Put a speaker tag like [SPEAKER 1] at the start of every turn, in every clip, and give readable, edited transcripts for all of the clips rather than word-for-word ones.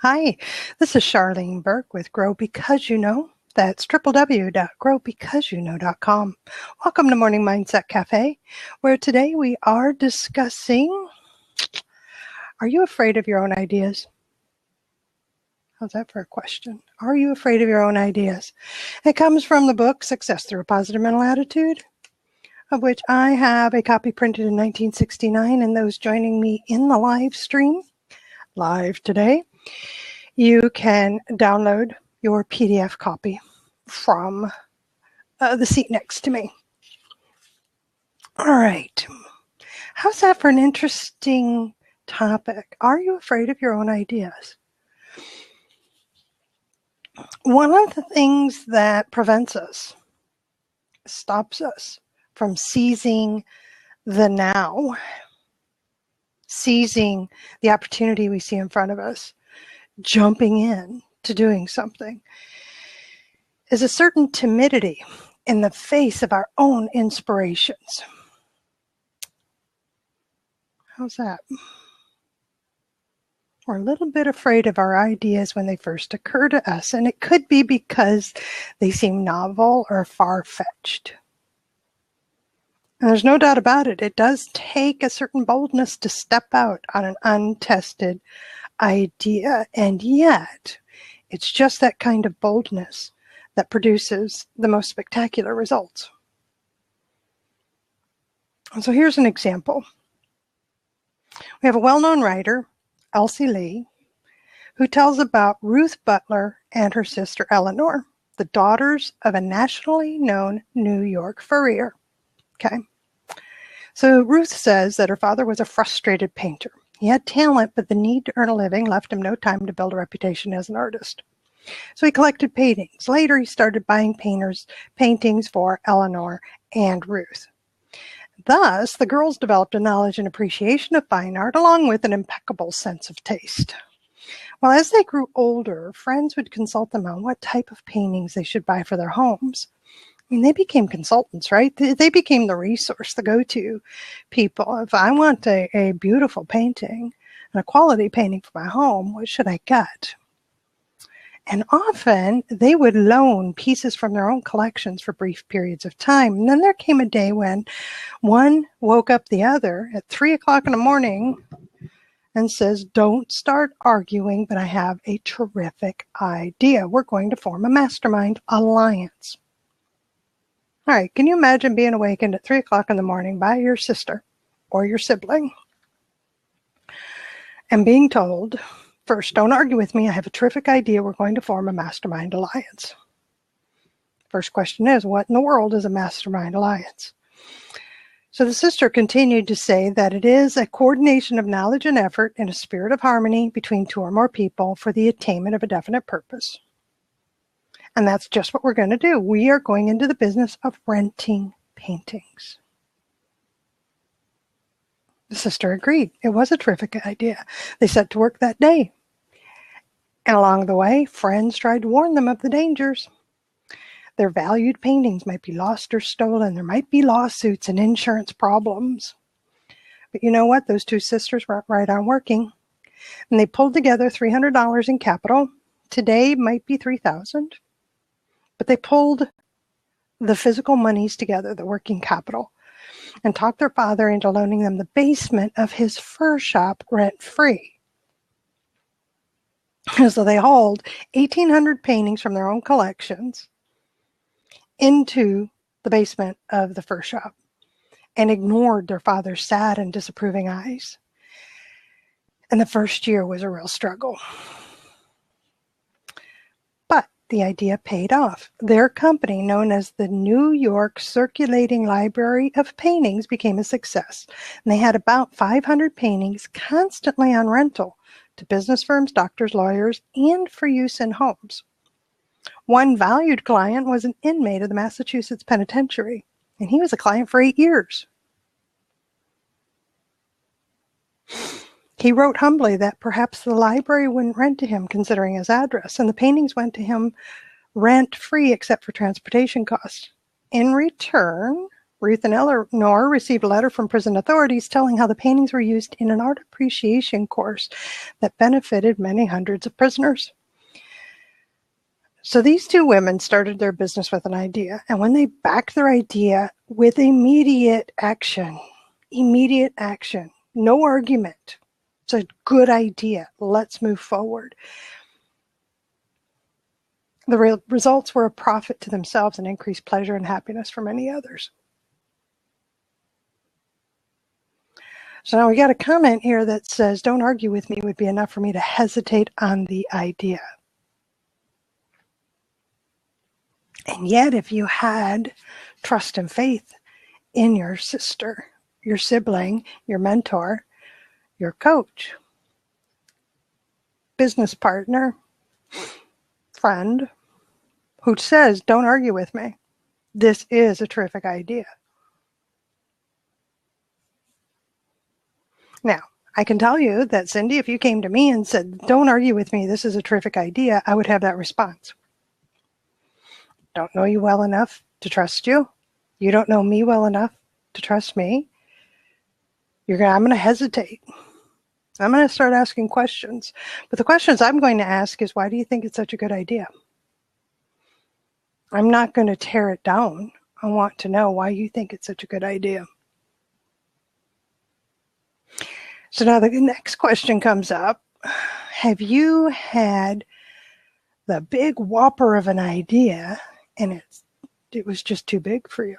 [SPEAKER 1] Hi, this is Charlene Burke with Grow Because You Know. That's www.growbecauseyouknow.com. Welcome to Morning Mindset Cafe, where today we are discussing, are you afraid of your own ideas? How's that for a question? Are you afraid of your own ideas? It comes from the book Success Through a Positive Mental Attitude, of which I have a copy printed in 1969, and those joining me in the live stream, live today, you can download your PDF copy from the seat next to me. All right. How's that for an interesting topic? Are you afraid of your own ideas? One of the things that prevents us, stops us from seizing the now, seizing the opportunity we see in front of us, jumping in to doing something, is a certain timidity in the face of our own inspirations. How's that? We're a little bit afraid of our ideas when they first occur to us, and it could be because they seem novel or far-fetched. And there's no doubt about it, it does take a certain boldness to step out on an untested idea, and yet it's just that kind of boldness that produces the most spectacular results. And so here's an example. We have a well-known writer, Elsie Lee, who tells about Ruth Butler and her sister Eleanor, the daughters of a nationally known New York furrier. Okay. So Ruth says that her father was a frustrated painter. He had talent, but the need to earn a living left him no time to build a reputation as an artist. So he collected paintings. Later, he started buying paintings for Eleanor and Ruth. Thus, the girls developed a knowledge and appreciation of fine art, along with an impeccable sense of taste. Well, as they grew older, friends would consult them on what type of paintings they should buy for their homes. I mean, they became consultants, right? They became the resource, the go-to people. If I want a beautiful painting and a quality painting for my home, what should I get? And often they would loan pieces from their own collections for brief periods of time. And then there came a day when one woke up the other at 3 o'clock in the morning and says, "Don't start arguing, but I have a terrific idea. We're going to form a mastermind alliance." All right, can you imagine being awakened at 3 o'clock in the morning by your sister or your sibling and being told, first, don't argue with me. I have a terrific idea. We're going to form a mastermind alliance. First question is, what in the world is a mastermind alliance? So the sister continued to say that it is a coordination of knowledge and effort in a spirit of harmony between two or more people for the attainment of a definite purpose. And that's just what we're going to do. We are going into the business of renting paintings. The sister agreed. It was a terrific idea. They set to work that day. And along the way, friends tried to warn them of the dangers. Their valued paintings might be lost or stolen. There might be lawsuits and insurance problems. But you know what? Those two sisters were right on working. And they pulled together $300 in capital. Today might be $3,000. But they pulled the physical monies together, the working capital, and talked their father into loaning them the basement of his fur shop rent-free. So they hauled 1,800 paintings from their own collections into the basement of the fur shop and ignored their father's sad and disapproving eyes. And the first year was a real struggle. But the idea paid off. Their company, known as the New York Circulating Library of Paintings, became a success. And they had about 500 paintings constantly on rental to business firms, doctors, lawyers, and for use in homes. One valued client was an inmate of the Massachusetts Penitentiary, and he was a client for 8 years. He wrote humbly that perhaps the library wouldn't rent to him considering his address, and the paintings went to him rent-free except for transportation costs. In return, Ruth and Eleanor received a letter from prison authorities telling how the paintings were used in an art appreciation course that benefited many hundreds of prisoners. So these two women started their business with an idea, and when they backed their idea with immediate action, no argument, it's a good idea, let's move forward. The results were a profit to themselves and increased pleasure and happiness for many others. So now we got a comment here that says, don't argue with me would be enough for me to hesitate on the idea. And yet, if you had trust and faith in your sister, your sibling, your mentor, your coach, business partner, friend, who says, don't argue with me, this is a terrific idea. Now, I can tell you that, Cindy, if you came to me and said, don't argue with me, this is a terrific idea, I would have that response. Don't know you well enough to trust you. You don't know me well enough to trust me. I'm going to hesitate. I'm going to start asking questions. But the questions I'm going to ask is, why do you think it's such a good idea? I'm not going to tear it down. I want to know why you think it's such a good idea. So now the next question comes up. Have you had the big whopper of an idea and it was just too big for you?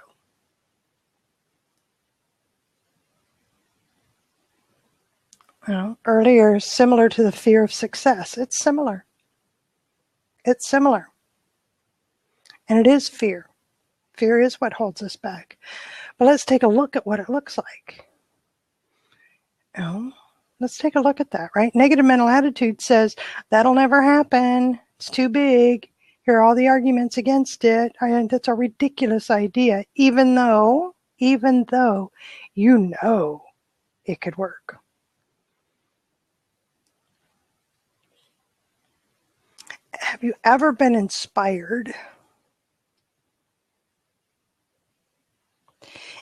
[SPEAKER 1] Earlier, similar to the fear of success. It's similar. It's similar. And it is fear. Fear is what holds us back. But let's take a look at what it looks like. Let's take a look at that, right? Negative mental attitude says, that'll never happen. It's too big. Here are all the arguments against it. That's a ridiculous idea, even though you know it could work. Have you ever been inspired?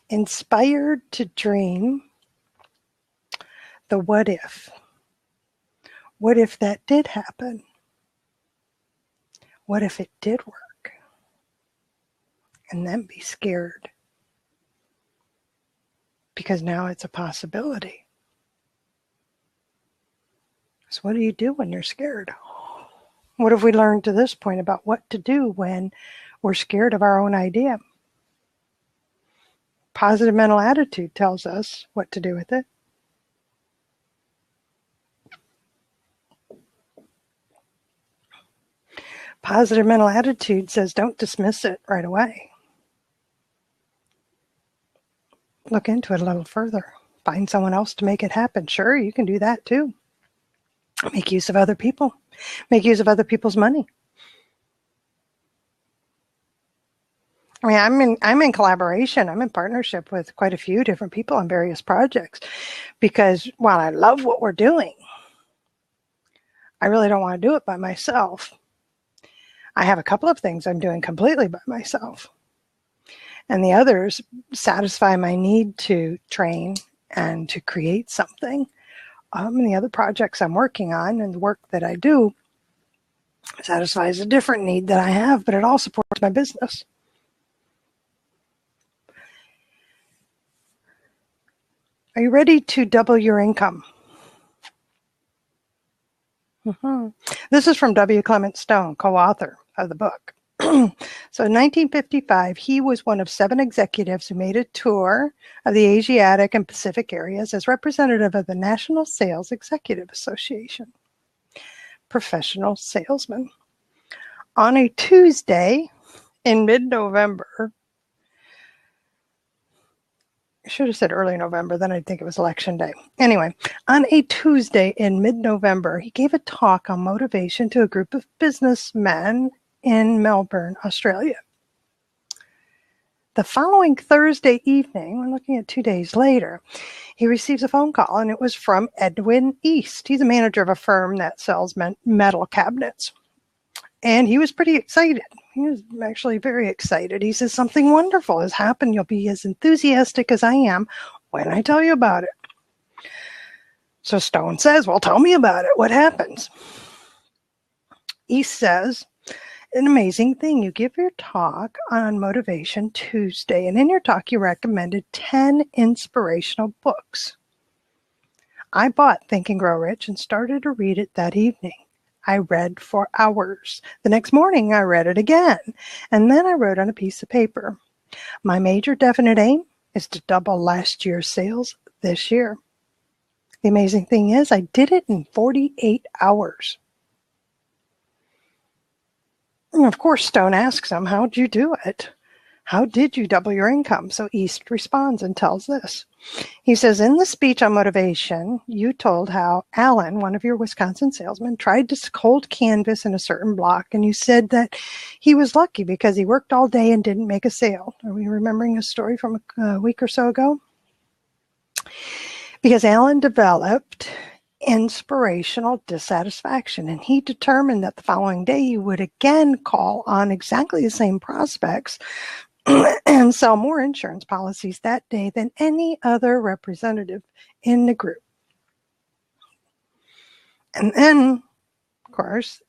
[SPEAKER 1] Inspired to dream the what if? What if that did happen? What if it did work? And then be scared. Because now it's a possibility. So what do you do when you're scared? What have we learned to this point about what to do when we're scared of our own idea? Positive mental attitude tells us what to do with it. Positive mental attitude says don't dismiss it right away. Look into it a little further. Find someone else to make it happen. Sure, you can do that too. Make use of other people. Make use of other people's money. I mean, I'm in collaboration. I'm in partnership with quite a few different people on various projects because while I love what we're doing, I really don't want to do it by myself. I have a couple of things I'm doing completely by myself. And the others satisfy my need to train and to create something. And the other projects I'm working on and the work that I do satisfies a different need that I have, but it all supports my business. Are you ready to double your income? This is from W. Clement Stone, co-author of the book. So in 1955, he was one of 7 executives who made a tour of the Asiatic and Pacific areas as representative of the National Sales Executive Association. Professional salesman. On a Tuesday in mid-November, I should have said early November, then I'd think it was election day. Anyway, on a Tuesday in mid-November, he gave a talk on motivation to a group of businessmen in Melbourne, Australia. The following Thursday evening, we're looking at 2 days later, he receives a phone call, and it was from Edwin East. He's a manager of a firm that sells metal cabinets. And he was pretty excited. He was actually very excited. He says, something wonderful has happened. You'll be as enthusiastic as I am when I tell you about it. So Stone says, well, tell me about it. What happens? East says, an amazing thing. You give your talk on Motivation Tuesday, and in your talk, you recommended 10 inspirational books. I bought Think and Grow Rich and started to read it that evening. I read for hours. The next morning, I read it again, and then I wrote on a piece of paper. My major definite aim is to double last year's sales this year. The amazing thing is I did it in 48 hours. And of course, Stone asks him, how'd you do it? How did you double your income? So East responds and tells this. He says, in the speech on motivation, you told how Alan, one of your Wisconsin salesmen, tried to cold canvas in a certain block, and you said that he was lucky because he worked all day and didn't make a sale. Are we remembering a story from a week or so ago? Because Alan developed inspirational dissatisfaction, and he determined that the following day he would again call on exactly the same prospects and sell more insurance policies that day than any other representative in the group. And then, of course,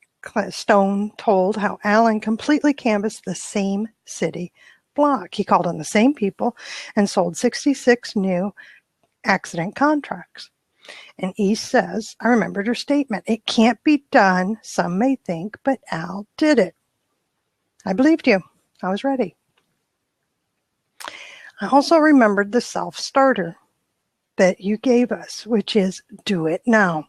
[SPEAKER 1] Stone told how Alan completely canvassed the same city block. He called on the same people and sold 66 new accident contracts. And East says, I remembered her statement. It can't be done, some may think, but Al did it. I believed you. I was ready. I also remembered the self-starter that you gave us, which is do it now.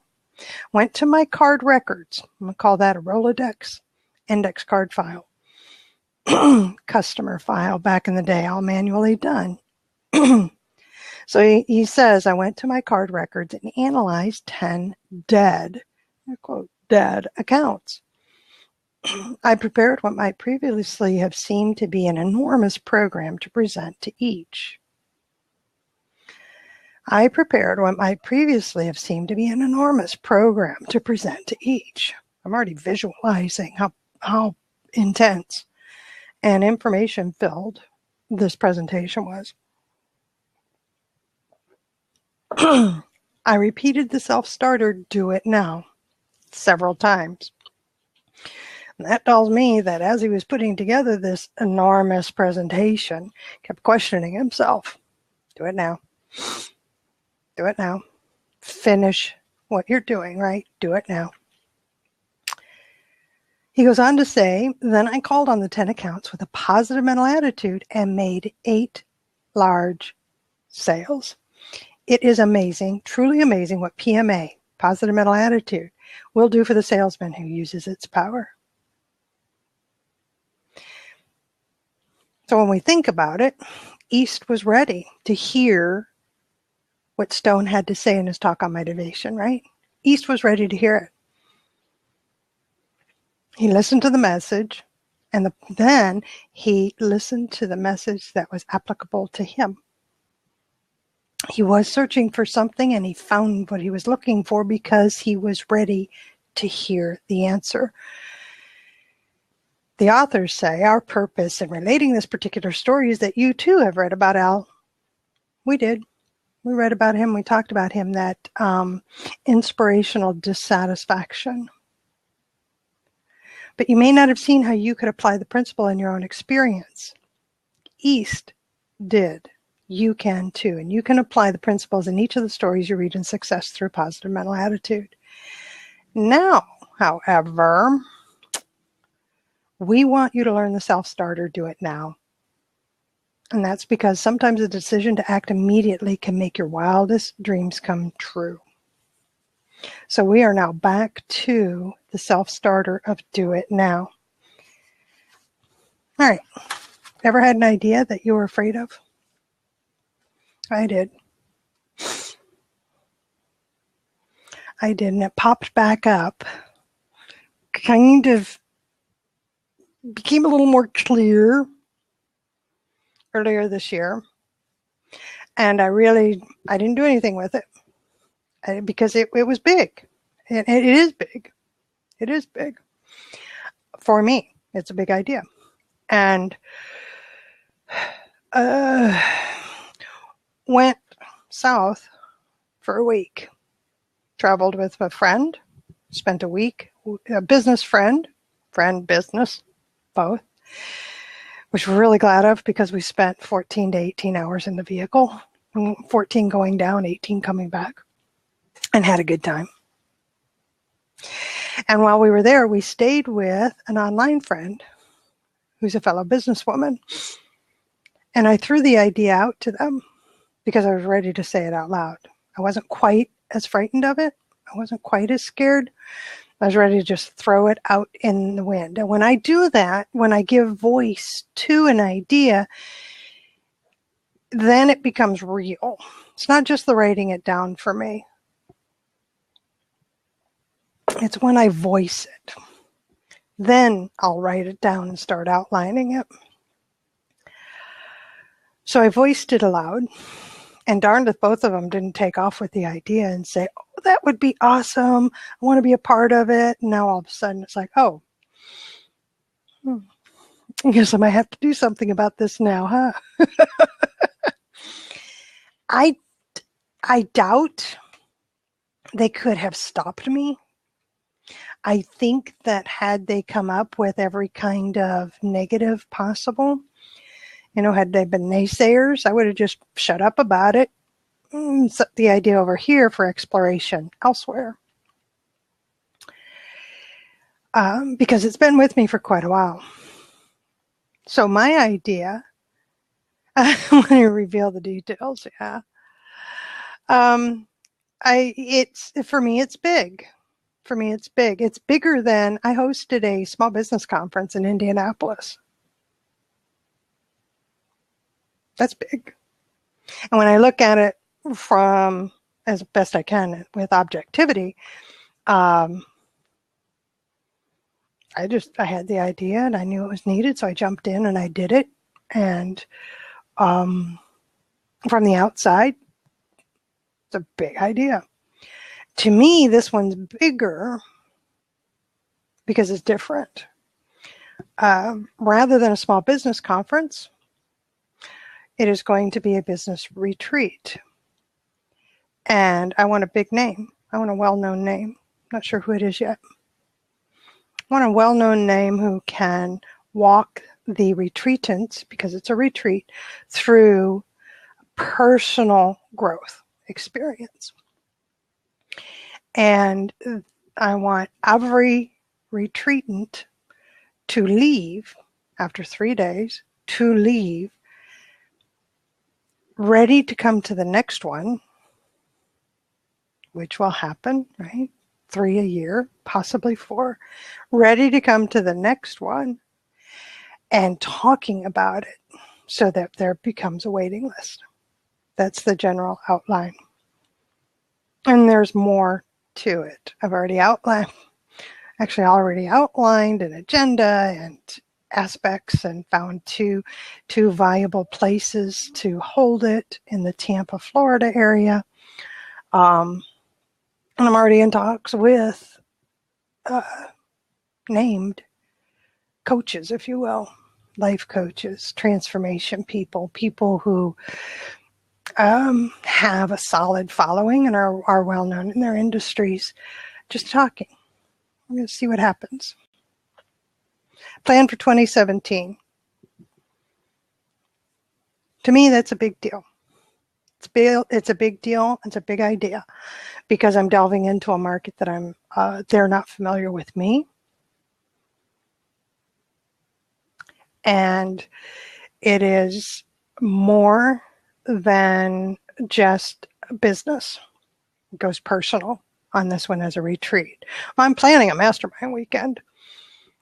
[SPEAKER 1] Went to my card records. I'm going to call that a Rolodex index card file. Customer file back in the day, all manually done. So he says, I went to my card records and analyzed 10 dead, quote, dead accounts. I prepared what might previously have seemed to be an enormous program to present to each. I'm already visualizing how intense and information-filled this presentation was. I repeated the self-starter, do it now, several times. And that tells me that as he was putting together this enormous presentation, kept questioning himself. Do it now. Do it now. Finish what you're doing, right? Do it now. He goes on to say, then I called on the 10 accounts with a positive mental attitude and made 8 large sales. It is amazing, truly amazing what PMA, positive mental attitude, will do for the salesman who uses its power. So when we think about it, East was ready to hear what Stone had to say in his talk on motivation, right? East was ready to hear it. He listened to the message, and then he listened to the message that was applicable to him. He was searching for something, and he found what he was looking for because he was ready to hear the answer. The authors say our purpose in relating this particular story is that you too have read about Al. We did. We read about him. We talked about him, that inspirational dissatisfaction. But you may not have seen how you could apply the principle in your own experience. East did. You can too. And you can apply the principles in each of the stories you read in Success Through Positive Mental Attitude. Now, however, we want you to learn the self-starter, do it now. And that's because sometimes a decision to act immediately can make your wildest dreams come true. So we are now back to the self-starter of do it now. All right. Ever had an idea that you were afraid of? I did. And it popped back up, kind of became a little more clear earlier this year. And I didn't do anything with it because it was big. It is big. It is big. for me, it's a big idea. And went south for a week. Traveled with a friend, spent a week, a business friend, business, both, which we're really glad of because we spent 14 to 18 hours in the vehicle, 14 going down, 18 coming back, and had a good time. And while we were there, we stayed with an online friend who's a fellow businesswoman. And I threw the idea out to them because I was ready to say it out loud. I wasn't quite as frightened of it. I wasn't quite as scared. I was ready to just throw it out in the wind. And when I do that, when I give voice to an idea, then it becomes real. It's not just the writing it down for me. It's when I voice it. Then I'll write it down and start outlining it. So I voiced it aloud. And darned if both of them didn't take off with the idea and say, oh, that would be awesome. I want to be a part of it. And now all of a sudden it's like, oh, I guess I might have to do something about this now, huh? I doubt they could have stopped me. I think that had they come up with every kind of negative possible, had they been naysayers, I would have just shut up about it and set the idea over here for exploration elsewhere. Because it's been with me for quite a while. So my idea, I want to reveal the details, yeah. For me, it's big. For me, it's big. It's bigger than, I hosted a small business conference in Indianapolis. That's big. And when I look at it from, as best I can with objectivity, I had the idea and I knew it was needed, so I jumped in and I did it. And from the outside, it's a big idea. To me, this one's bigger because it's different. Rather than a small business conference, it is going to be a business retreat. And I want a big name. I want a well-known name. Not sure who it is yet. I want a well-known name who can walk the retreatants, because it's a retreat, through personal growth experience. And I want every retreatant to leave after 3 days, to leave ready to come to the next one, which will happen, right? 3 a year, possibly 4, ready to come to the next one and talking about it so that there becomes a waiting list. That's the general outline. And there's more to it. I've already outlined an agenda and aspects and found two viable places to hold it in the Tampa, Florida area. And I'm already in talks with named coaches, if you will, life coaches, transformation people who have a solid following and are well known in their industries, just talking. We're going to see what happens. Plan for 2017. To me, that's a big deal. It's a big deal. It's a big idea because I'm delving into a market that they're not familiar with me. And it is more than just business. It goes personal on this one as a retreat. I'm planning a mastermind weekend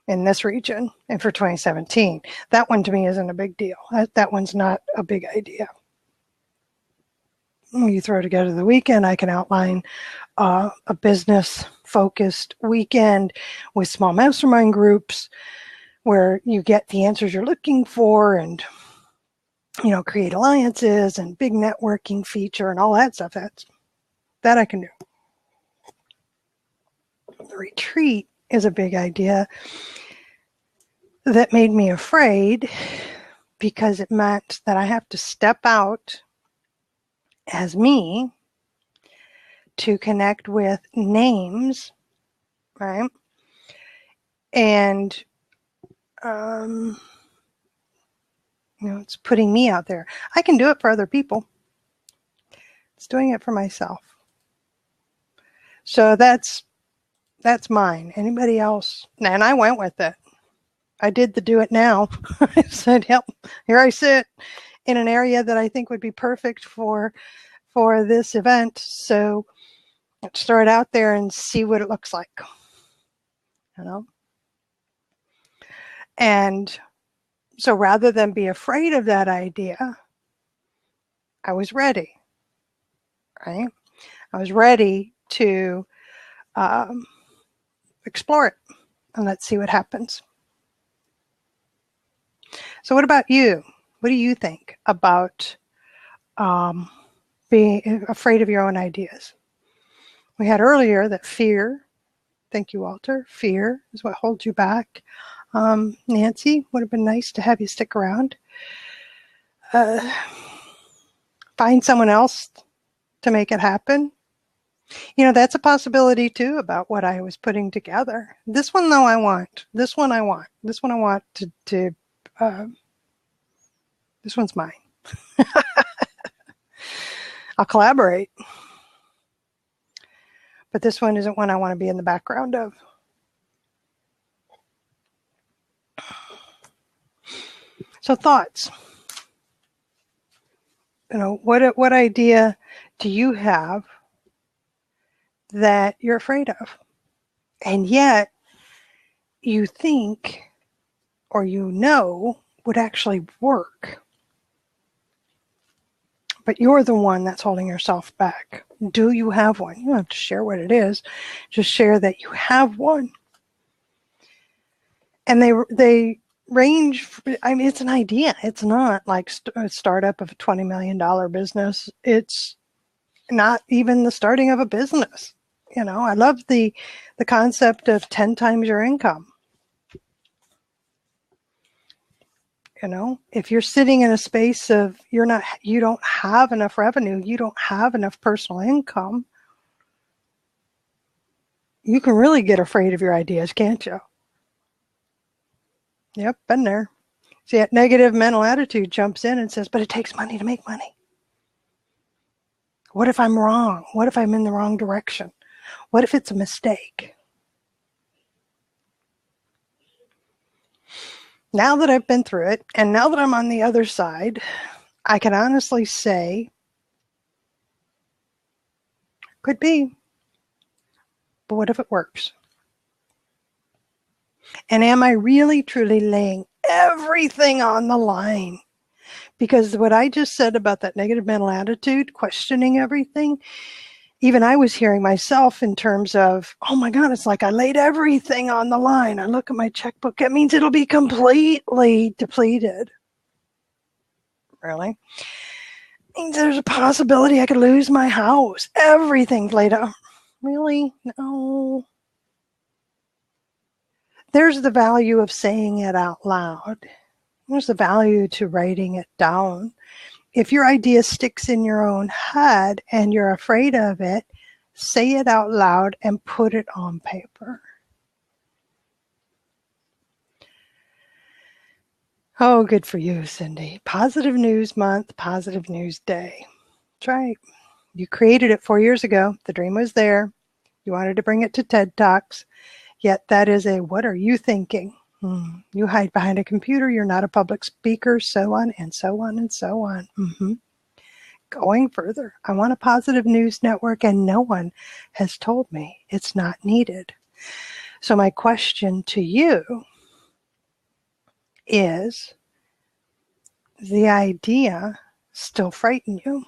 [SPEAKER 1] in this region and for 2017. That one to me isn't a big deal. That one's not a big idea. When you throw together the weekend, I can outline a business-focused weekend with small mastermind groups where you get the answers you're looking for and, create alliances and big networking feature and all that stuff. That I can do. The retreat is a big idea that made me afraid because it meant that I have to step out as me to connect with names, right? And, it's putting me out there. I can do it for other people. It's doing it for myself. So that's mine. Anybody else? And I went with it. I did the do it now. I said, yep, here I sit in an area that I think would be perfect for this event. So let's throw it out there and see what it looks like. And so rather than be afraid of that idea, I was ready, right? I was ready to explore it, and let's see what happens. So what about you? What do you think about being afraid of your own ideas? We had earlier that fear, thank you, Walter, fear is what holds you back. Nancy, would have been nice to have you stick around. Find someone else to make it happen. That's a possibility too about what I was putting together. This one, though, I want. This one I want. This one I want to this one's mine. I'll collaborate. But this one isn't one I want to be in the background of. So thoughts. What idea do you have that you're afraid of? And yet you think or would actually work. But you're the one that's holding yourself back. Do you have one? You don't have to share what it is. Just share that you have one. And they range. It's an idea. It's not like a startup of a $20 million business. It's not even the starting of a business. I love the concept of 10 times your income. If you're sitting in a space of you don't have enough revenue, you don't have enough personal income, you can really get afraid of your ideas, can't you? Yep, been there. See, that negative mental attitude jumps in and says, but it takes money to make money. What if I'm wrong? What if I'm in the wrong direction? What if it's a mistake? Now that I've been through it, and now that I'm on the other side, I can honestly say, could be, but what if it works? And am I really, truly laying everything on the line? Because what I just said about that negative mental attitude, questioning everything, even I was hearing myself in terms of, oh my God, it's like I laid everything on the line. I look at my checkbook. That means it'll be completely depleted. Really? It means there's a possibility I could lose my house. Everything's laid out. Really? No. There's the value of saying it out loud. There's the value to writing it down. If your idea sticks in your own head and you're afraid of it, say it out loud and put it on paper. Oh, good for you, Cindy. Positive News Month, Positive News Day. That's right. You created it 4 years ago. The dream was there. You wanted to bring it to TED Talks. Yet that is what are you thinking? You hide behind a computer. You're not a public speaker, so on and so on and so on. Going further, I want a positive news network, and no one has told me it's not needed. So my question to you is, the idea still frighten you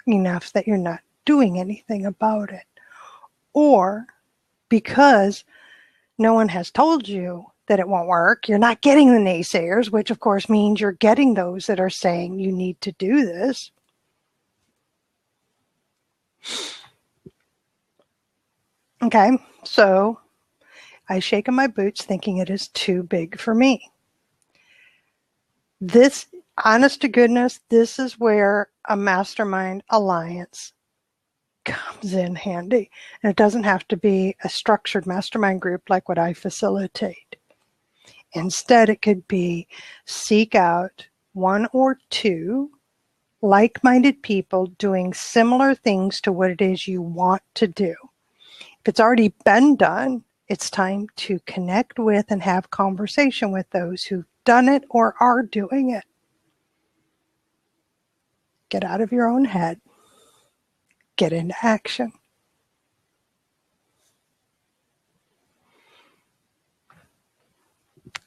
[SPEAKER 1] enough that you're not doing anything about it? Or because no one has told you that it won't work, you're not getting the naysayers, which of course means you're getting those that are saying you need to do this. Okay, so I shake in my boots thinking it is too big for me. This, honest to goodness, this is where a mastermind alliance comes in handy. And it doesn't have to be a structured mastermind group like what I facilitate. Instead, it could be seek out one or two like-minded people doing similar things to what it is you want to do. If it's already been done, it's time to connect with and have conversation with those who've done it or are doing it. Get out of your own head. Get into action.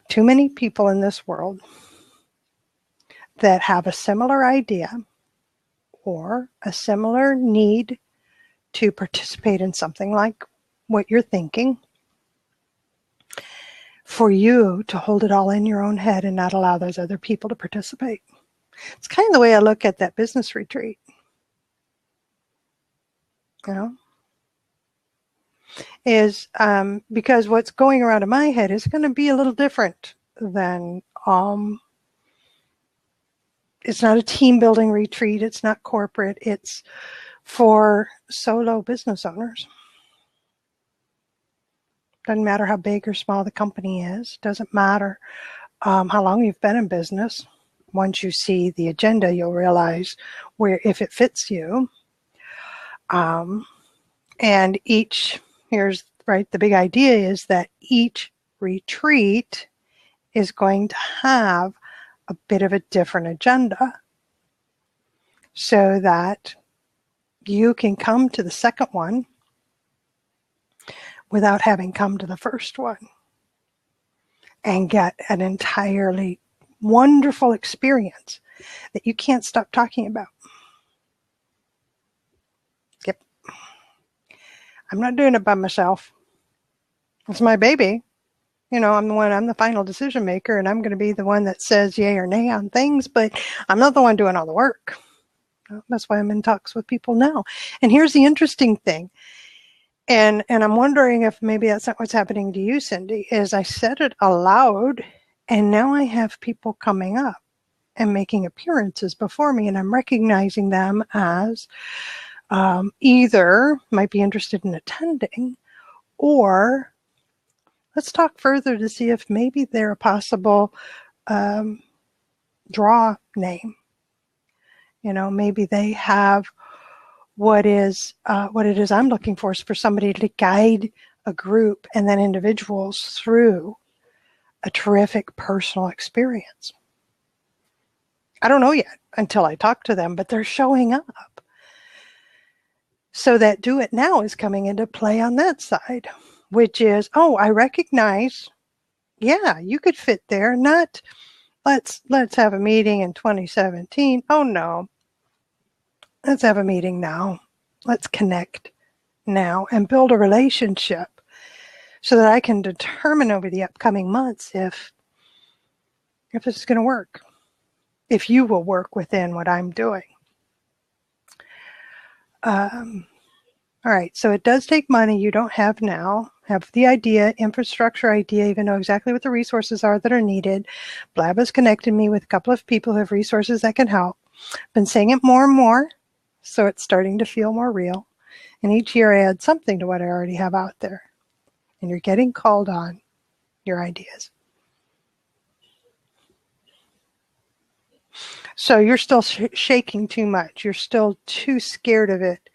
[SPEAKER 1] Too many people in this world that have a similar idea or a similar need to participate in something like what you're thinking, for you to hold it all in your own head and not allow those other people to participate. It's kind of the way I look at that business retreat. You know, is because what's going around in my head is going to be a little different than it's not a team building retreat. It's not corporate. It's for solo business owners. Doesn't matter how big or small the company is. Doesn't matter how long you've been in business. Once you see the agenda, you'll realize where if it fits you. And here's right, the big idea is that each retreat is going to have a bit of a different agenda so that you can come to the second one without having come to the first one and get an entirely wonderful experience that you can't stop talking about. Yep. I'm not doing it by myself. It's my baby. You know, I'm the final decision maker, and I'm going to be the one that says yay or nay on things, but I'm not the one doing all the work. That's why I'm in talks with people now. And here's the interesting thing. And I'm wondering if maybe that's not what's happening to you, Cindy, is I said it aloud, and now I have people coming up and making appearances before me, and I'm recognizing them as either might be interested in attending, or let's talk further to see if maybe they're a possible draw name. You know, maybe they have what it is I'm looking for is for somebody to guide a group and then individuals through a terrific personal experience. I don't know yet until I talk to them, but they're showing up. So that do it now is coming into play on that side, which is, oh, I recognize, yeah, you could fit there. Not let's have a meeting in 2017. Oh no. Let's have a meeting now. Let's connect now and build a relationship so that I can determine over the upcoming months if this is going to work, if you will work within what I'm doing. All right, so it does take money you don't have now. Have the idea, infrastructure idea, even know exactly what the resources are that are needed. Blab has connected me with a couple of people who have resources that can help. Been saying it more and more, so it's starting to feel more real. And each year I add something to what I already have out there. And you're getting called on your ideas. So you're still shaking too much. You're still too scared of it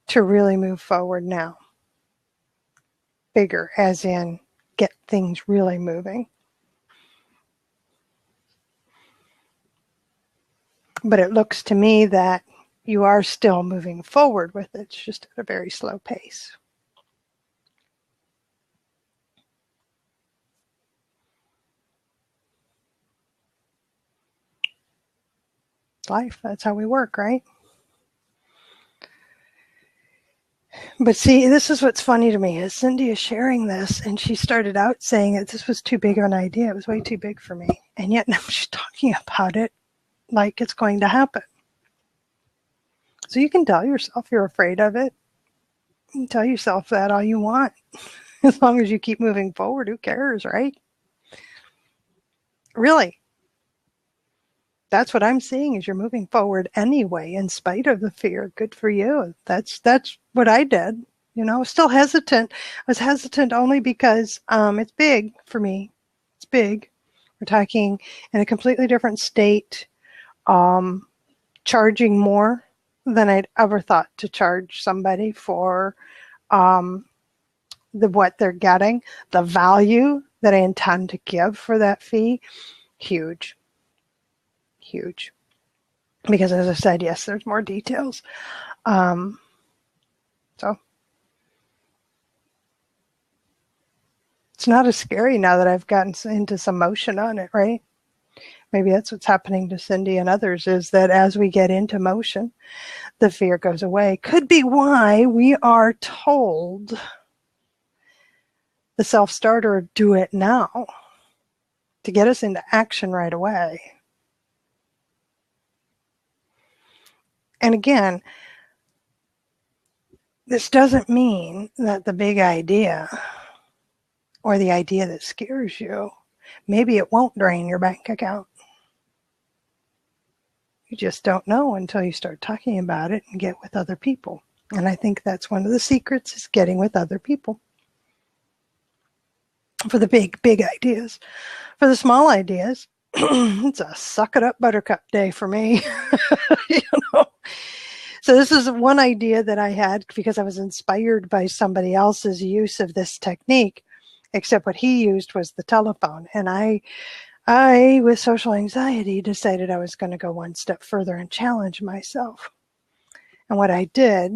[SPEAKER 1] to really move forward now. Bigger, as in get things really moving. But it looks to me that you are still moving forward with it. It's just at a very slow pace. Life, that's how we work, right? But see, this is what's funny to me is Cindy is sharing this, and she started out saying that this was too big of an idea. It was way too big for me. And yet now she's talking about it like it's going to happen. So you can tell yourself you're afraid of it. You can tell yourself that all you want. As long as you keep moving forward, who cares, right? Really, that's what I'm seeing is you're moving forward anyway, in spite of the fear. Good for you. That's what I did. Still hesitant. I was hesitant only because it's big for me. It's big. We're talking in a completely different state, charging more than I'd ever thought to charge somebody for what they're getting, the value that I intend to give for that fee. Huge. Huge. Because as I said, yes, there's more details. So it's not as scary now that I've gotten into some motion on it, right? Maybe that's what's happening to Cindy and others, is that as we get into motion, the fear goes away. Could be why we are told the self-starter, do it now, to get us into action right away. And again, this doesn't mean that the big idea or the idea that scares you, maybe it won't drain your bank account. You just don't know until you start talking about it and get with other people. And I think that's one of the secrets, is getting with other people. For the big ideas. For the small ideas, it's a suck it up buttercup day for me. So this is one idea that I had because I was inspired by somebody else's use of this technique, except what he used was the telephone. And I with social anxiety, decided I was going to go one step further and challenge myself. And what I did,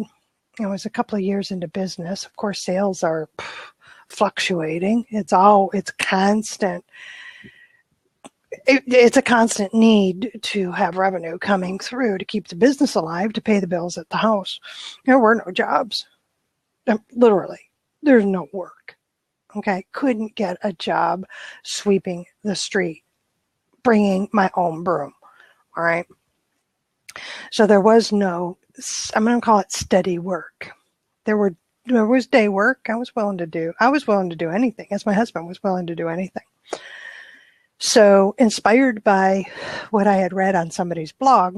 [SPEAKER 1] it was a couple of years into business. Of course, sales are fluctuating. It's constant. It's a constant need to have revenue coming through to keep the business alive, to pay the bills at the house. There were no jobs. Literally, there's no work. Okay, couldn't get a job sweeping the street, bringing my own broom. All right. So there was no, I'm going to call it steady work. There was day work. I was willing to do anything, as my husband was willing to do anything. So inspired by what I had read on somebody's blog,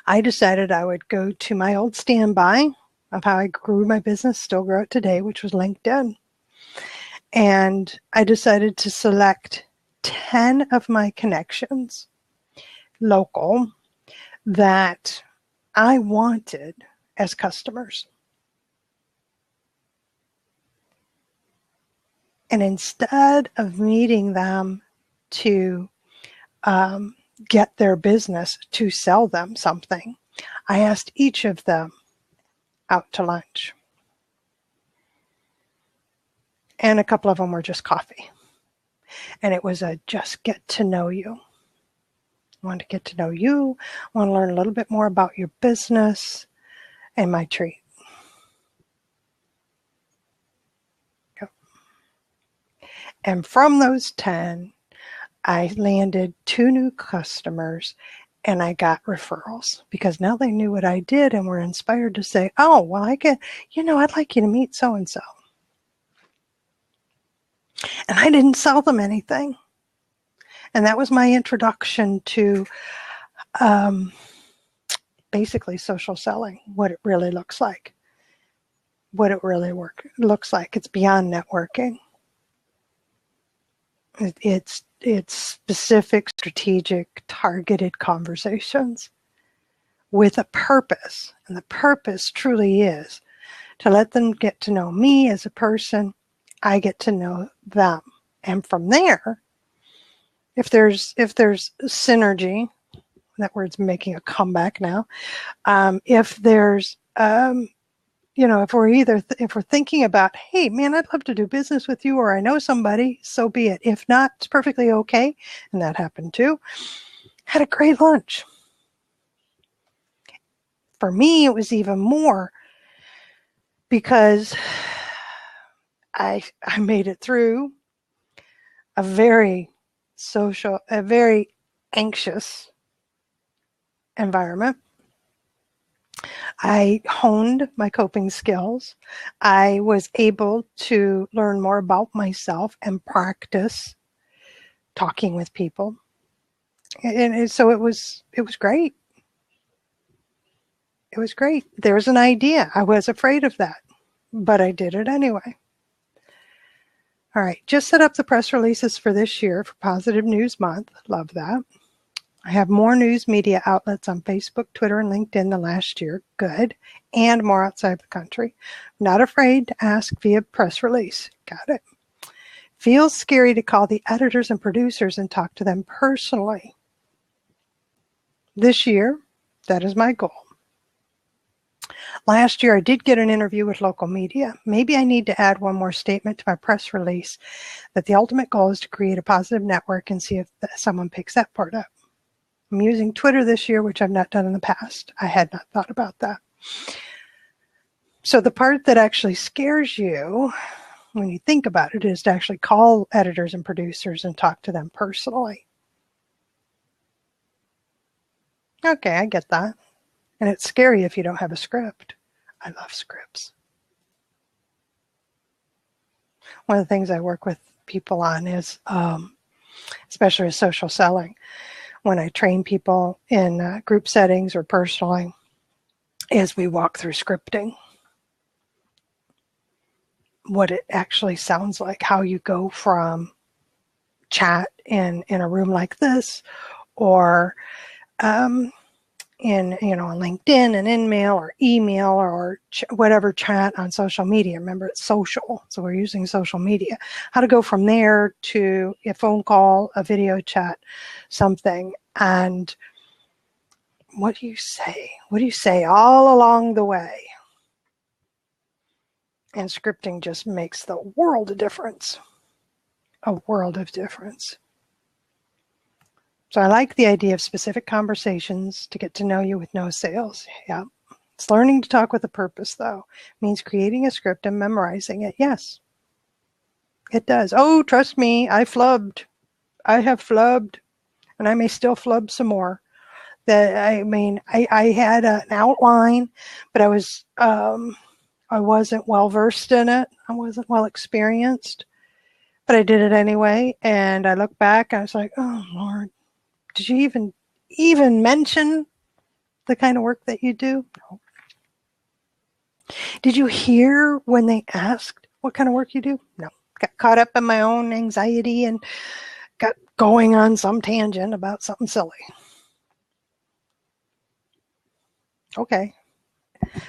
[SPEAKER 1] I decided I would go to my old standby of how I grew my business, still grow it today, which was LinkedIn. And I decided to select 10 of my connections, local, that I wanted as customers. And instead of meeting them to get their business, to sell them something, I asked each of them out to lunch. And a couple of them were just coffee. And it was a just get to know you. I want to get to know you. I want to learn a little bit more about your business, and my treat. And from those 10, I landed 2 new customers, and I got referrals because now they knew what I did and were inspired to say, oh, well, I'd like you to meet so-and-so. And I didn't sell them anything. And that was my introduction to basically social selling, what it really looks like, what it really looks like. It's beyond networking. It's specific, strategic, targeted conversations with a purpose. And the purpose truly is to let them get to know me as a person. I get to know them. And from there, if there's synergy, that word's making a comeback now. If there's, if we're thinking about, hey, man, I'd love to do business with you, or I know somebody, so be it. If not, it's perfectly okay. And that happened too. Had a great lunch. For me, it was even more because I made it through a very anxious environment. I honed my coping skills. I was able to learn more about myself and practice talking with people. And so it was great. It was great. There's an idea. I was afraid of that, but I did it anyway. All right, just set up the press releases for this year for Positive News Month. Love that. I have more news media outlets on Facebook, Twitter, and LinkedIn than last year. Good. And more outside the country. Not afraid to ask via press release. Got it. Feels scary to call the editors and producers and talk to them personally. This year, that is my goal. Last year, I did get an interview with local media. Maybe I need to add one more statement to my press release that the ultimate goal is to create a positive network and see if someone picks that part up. I'm using Twitter this year, which I've not done in the past. I had not thought about that. So the part that actually scares you when you think about it is to actually call editors and producers and talk to them personally. Okay, I get that. And it's scary if you don't have a script. I love scripts. One of the things I work with people on is, especially with social selling, when I train people in group settings or personally, is we walk through scripting. What it actually sounds like, how you go from chat in a room like this, or in on LinkedIn and InMail or email or whatever chat on social media. Remember, it's social, so we're using social media. How to go from there to a phone call, a video chat, something, and what do you say? What do you say all along the way? And scripting just makes the world of difference. A world of difference. So I like the idea of specific conversations to get to know you with no sales. Yeah. It's learning to talk with a purpose, though. It means creating a script and memorizing it. Yes, it does. Oh, trust me, I flubbed. I have flubbed, and I may still flub some more. I had an outline, but I wasn't well versed in it. I wasn't well experienced, but I did it anyway. And I look back, and I was like, oh Lord, did you even mention the kind of work that you do? No. Did you hear when they asked what kind of work you do? No. Got caught up in my own anxiety and got going on some tangent about something silly. Okay.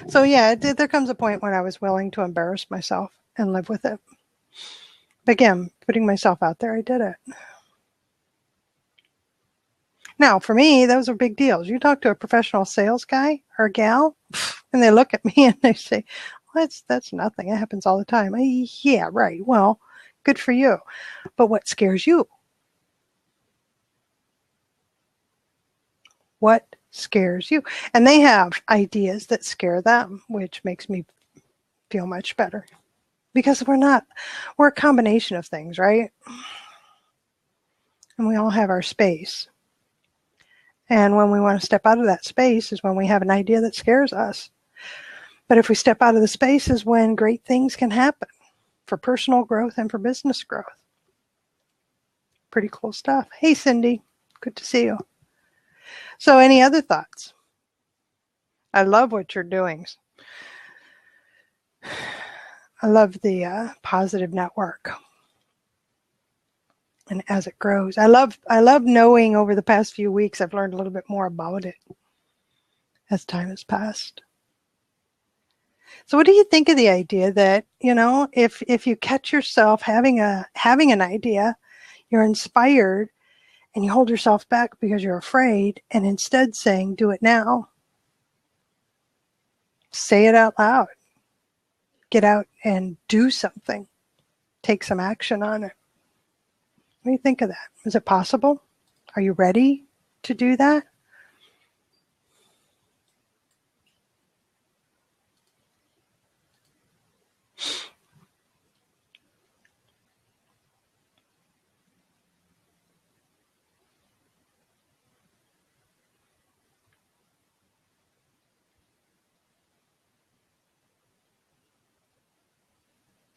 [SPEAKER 1] So yeah, there comes a point when I was willing to embarrass myself and live with it. But again, putting myself out there, I did it. Now, for me, those are big deals. You talk to a professional sales guy or gal, and they look at me and they say, well, that's nothing. It happens all the time. Yeah, right. Well, good for you. But what scares you? What scares you? And they have ideas that scare them, which makes me feel much better. Because we're a combination of things, right? And we all have our space. And when we want to step out of that space is when we have an idea that scares us. But if we step out of the space is when great things can happen for personal growth and for business growth. Pretty cool stuff. Hey, Cindy. Good to see you. So any other thoughts? I love what you're doing. I love the positive network. And as it grows, I love knowing over the past few weeks, I've learned a little bit more about it as time has passed. So what do you think of the idea that, if you catch yourself having an idea, you're inspired and you hold yourself back because you're afraid, and instead saying, do it now. Say it out loud. Get out and do something. Take some action on it. What do you think of that? Is it possible? Are you ready to do that?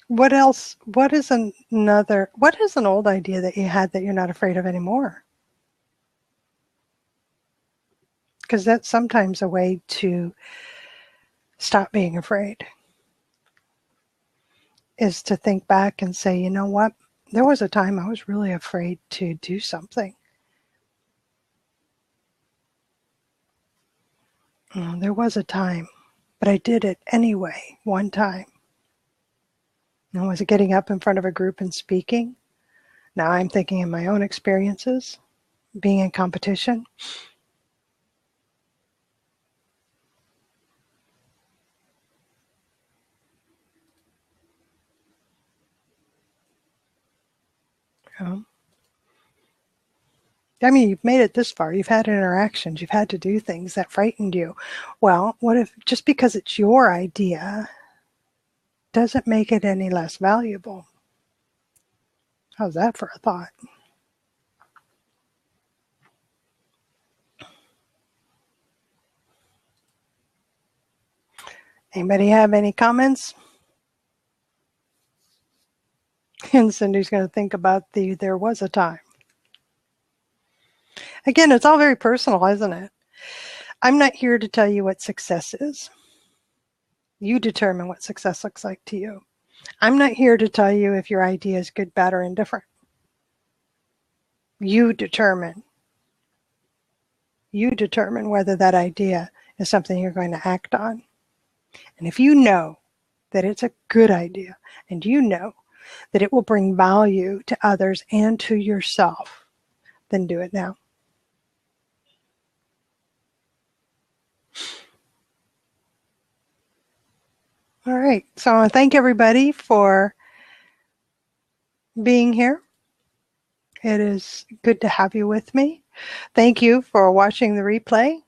[SPEAKER 1] What else? What is an old idea that you had that you're not afraid of anymore? Because that's sometimes a way to stop being afraid, is to think back and say, you know what? There was a time I was really afraid to do something. There was a time, but I did it anyway, one time. And was it getting up in front of a group and speaking? Now I'm thinking in my own experiences, being in competition. I mean, you've made it this far. You've had interactions. You've had to do things that frightened you. Well, what if just because it's your idea doesn't make it any less valuable? How's that for a thought? Anybody have any comments? And Cindy's going to think about there was a time. Again, it's all very personal, isn't it? I'm not here to tell you what success is. You determine what success looks like to you. I'm not here to tell you if your idea is good, bad, or indifferent. You determine. You determine whether that idea is something you're going to act on. And if you know that it's a good idea, and you know that it will bring value to others and to yourself, then do it now. All right, so I want to thank everybody for being here. It is good to have you with me. Thank you for watching the replay.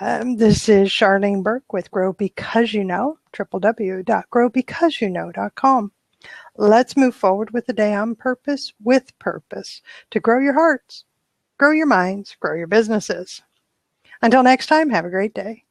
[SPEAKER 1] This is Charlene Burke with Grow Because You Know, www.growbecauseyouKnow.com. Let's move forward with the day on purpose, with purpose, to grow your hearts, grow your minds, grow your businesses. Until next time, have a great day.